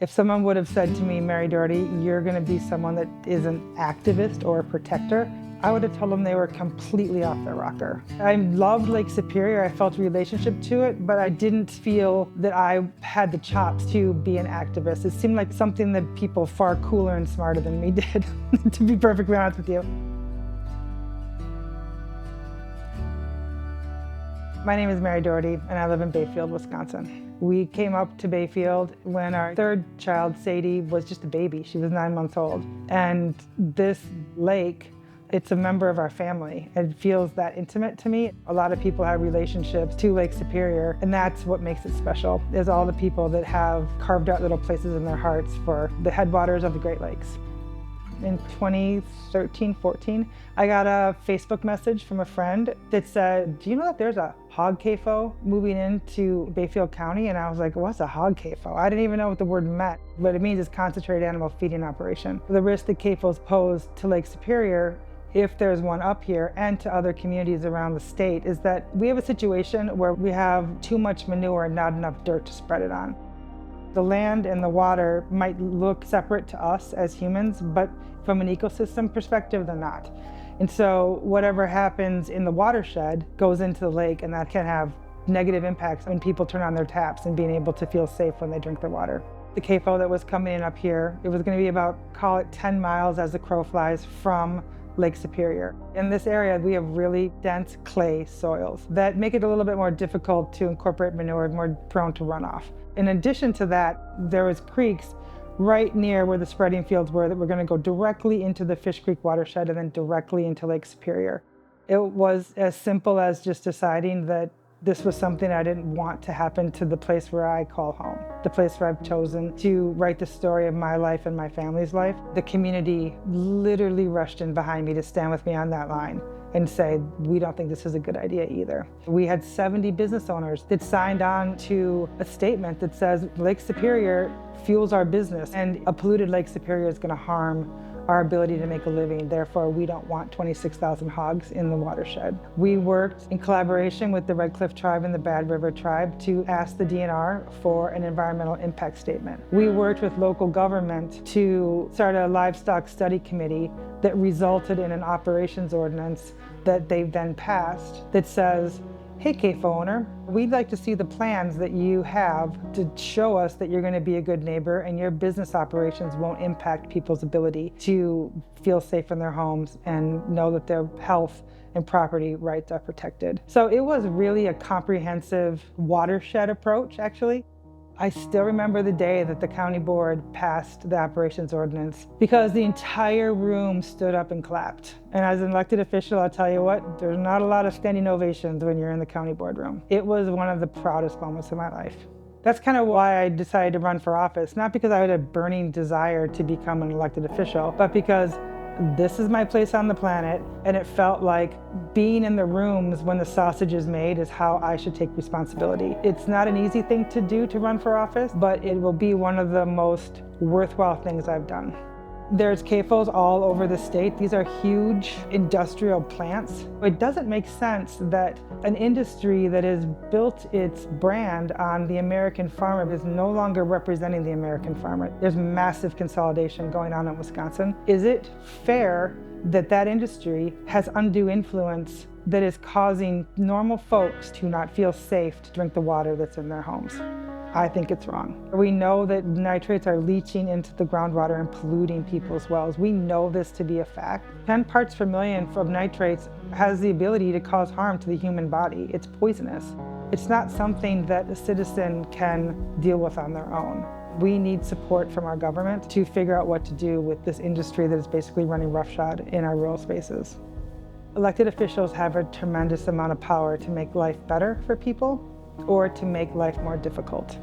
If someone would have said to me, Mary Dougherty, you're going to be someone that is an activist or a protector, I would have told them they were completely off their rocker. I loved Lake Superior. I felt a relationship to it, but I didn't feel that I had the chops to be an activist. It seemed like something that people far cooler and smarter than me did, to be perfectly honest with you. My name is Mary Dougherty, and I live in Bayfield, Wisconsin. We came up to Bayfield when our third child, Sadie, was just a baby. She was 9 months old. And this lake, it's a member of our family. It feels that intimate to me. A lot of people have relationships to Lake Superior, and that's what makes it special, is all the people that have carved out little places in their hearts for the headwaters of the Great Lakes. In 2013-14, I got a Facebook message from a friend that said, do you know that there's a hog CAFO moving into Bayfield County? And I was like, what's a hog CAFO? I didn't even know what the word meant, but it means it's concentrated animal feeding operation. The risk that CAFOs pose to Lake Superior, if there's one up here, and to other communities around the state, is that we have a situation where we have too much manure and not enough dirt to spread it on. The land and the water might look separate to us as humans, but from an ecosystem perspective, they're not. And so whatever happens in the watershed goes into the lake, and that can have negative impacts when people turn on their taps and being able to feel safe when they drink their water. The CAFO that was coming in up here, it was going to be about, call it 10 miles as the crow flies from Lake Superior. In this area, we have really dense clay soils that make it a little bit more difficult to incorporate manure, more prone to runoff. In addition to that, there was creeks right near where the spreading fields were that were going to go directly into the Fish Creek watershed and then directly into Lake Superior. It was as simple as just deciding that this was something I didn't want to happen to the place where I call home, the place where I've chosen to write the story of my life and my family's life. The community literally rushed in behind me to stand with me on that line and say, we don't think this is a good idea either. We had 70 business owners that signed on to a statement that says Lake Superior fuels our business, and a polluted Lake Superior is going to harm our ability to make a living. Therefore, we don't want 26,000 hogs in the watershed. We worked in collaboration with the Red Cliff Tribe and the Bad River Tribe to ask the DNR for an environmental impact statement. We worked with local government to start a livestock study committee that resulted in an operations ordinance that they've then passed that says, hey, CAFO owner, we'd like to see the plans that you have to show us that you're going to be a good neighbor and your business operations won't impact people's ability to feel safe in their homes and know that their health and property rights are protected. So it was really a comprehensive watershed approach, actually. I still remember the day that the county board passed the operations ordinance because the entire room stood up and clapped. And as an elected official, I'll tell you what, there's not a lot of standing ovations when you're in the county boardroom. It was one of the proudest moments of my life. That's kind of why I decided to run for office, not because I had a burning desire to become an elected official, but because this is my place on the planet, and it felt like being in the rooms when the sausage is made is how I should take responsibility. It's not an easy thing to do to run for office, but it will be one of the most worthwhile things I've done. There's CAFOs all over the state. These are huge industrial plants. It doesn't make sense that an industry that has built its brand on the American farmer is no longer representing the American farmer. There's massive consolidation going on in Wisconsin. Is it fair that that industry has undue influence that is causing normal folks to not feel safe to drink the water that's in their homes? I think it's wrong. We know that nitrates are leaching into the groundwater and polluting people's wells. We know this to be a fact. 10 parts per million of nitrates has the ability to cause harm to the human body. It's poisonous. It's not something that a citizen can deal with on their own. We need support from our government to figure out what to do with this industry that is basically running roughshod in our rural spaces. Elected officials have a tremendous amount of power to make life better for people or to make life more difficult.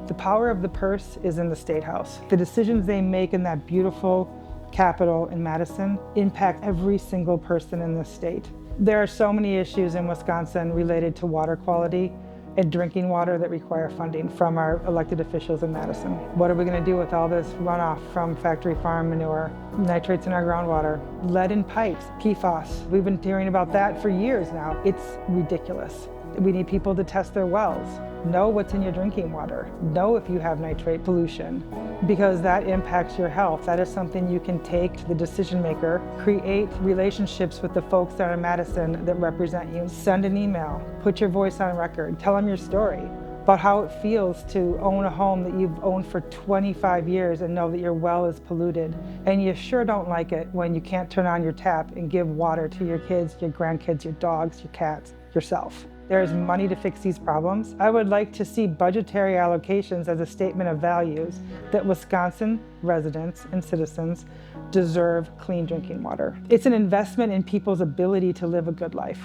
The power of the purse is in the State House. The decisions they make in that beautiful Capitol in Madison impact every single person in the state. There are so many issues in Wisconsin related to water quality and drinking water that require funding from our elected officials in Madison. What are we going to do with all this runoff from factory farm manure, nitrates in our groundwater, lead in pipes, PFAS? We've been hearing about that for years now. It's ridiculous. We need people to test their wells. Know what's in your drinking water. Know if you have nitrate pollution, because that impacts your health. That is something you can take to the decision maker. Create relationships with the folks that are in Madison that represent you. Send an email. Put your voice on record. Tell them your story about how it feels to own a home that you've owned for 25 years and know that your well is polluted. And you sure don't like it when you can't turn on your tap and give water to your kids, your grandkids, your dogs, your cats, yourself. There is money to fix these problems. I would like to see budgetary allocations as a statement of values that Wisconsin residents and citizens deserve clean drinking water. It's an investment in people's ability to live a good life.